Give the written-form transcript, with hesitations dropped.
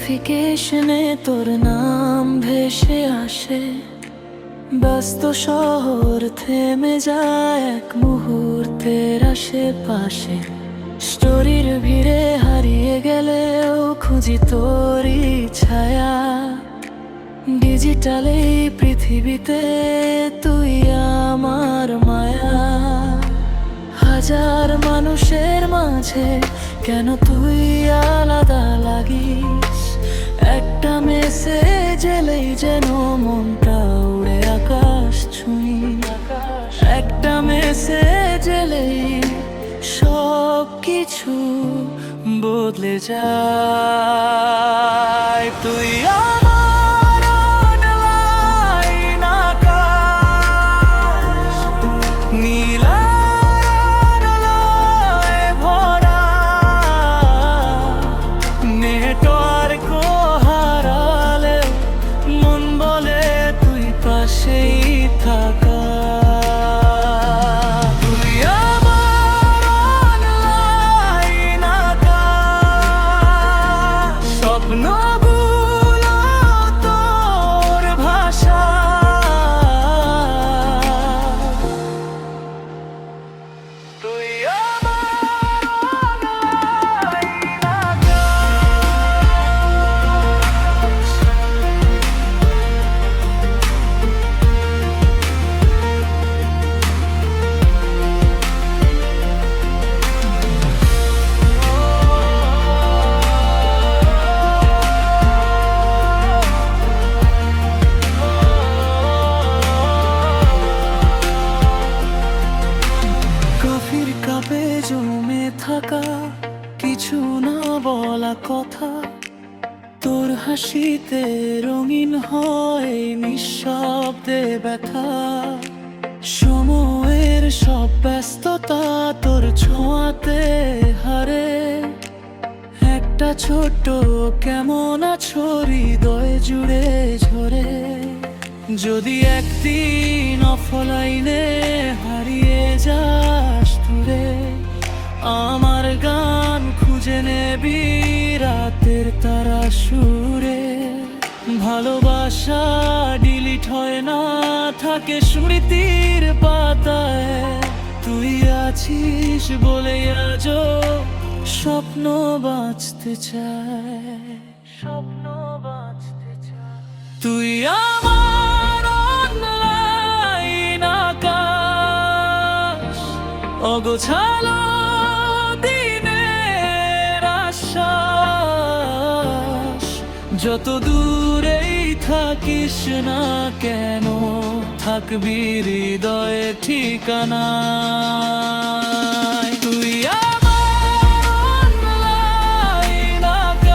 নোটিফিকেশনে তোর নাম ভেসে আসে, ব্যস্ত শহর থেমে যায় এক মুহূর্তের আশেপাশে। স্টোরির ভিড়ে হারিয়ে গেলেও খুঁজি তোরই ছায়া। ডিজিটাল এই পৃথিবীতে তুই আমার মায়া। হাজার মানুষের মাঝে কেন তুই আলাদা লাগিস? একটা মেসেজ এলেই যেন মনটা উড়ে আকাশ ছুঁই। একটা মেসেজ এলেই সব কিছু বদলে যায়। তুই আমার অনলাইন আকাশ, নীল আলোয় ভরা। নেটওয়ার্ক হারালে মন বলে তুই পাশেই থাকা। কাপে জমে থাকা কিছু না বলা কথা, তোর হাসিতে রঙিন হয় নিঃশব্দে ব্যথা। সময়ের সব ব্যস্ততা তোর ছোঁয়াতে হারে। একটা ছোট্ট কেমন আছো হৃদয় জুড়ে ঝরে। যদি একদিন অফলাইনে হারিয়ে যাস দূরে, আমার গান খুঁজে নেবি রাতের তারা সুরে। ভালোবাসা ডিলিট হয় না, থাকে স্মৃতির পাতায়। তুই আছিস বলে আজও স্বপ্ন বাঁচতে চায়, স্বপ্ন বাঁচতে চায়। তুই আমার অনলাইন আকাশ, অগোছালো দিনের আশ্বাস। যত দূরেই থাকিস না কেন, থাকবি হৃদয়ে ঠিকানা। তুই আমার অনলাইন আকাশ,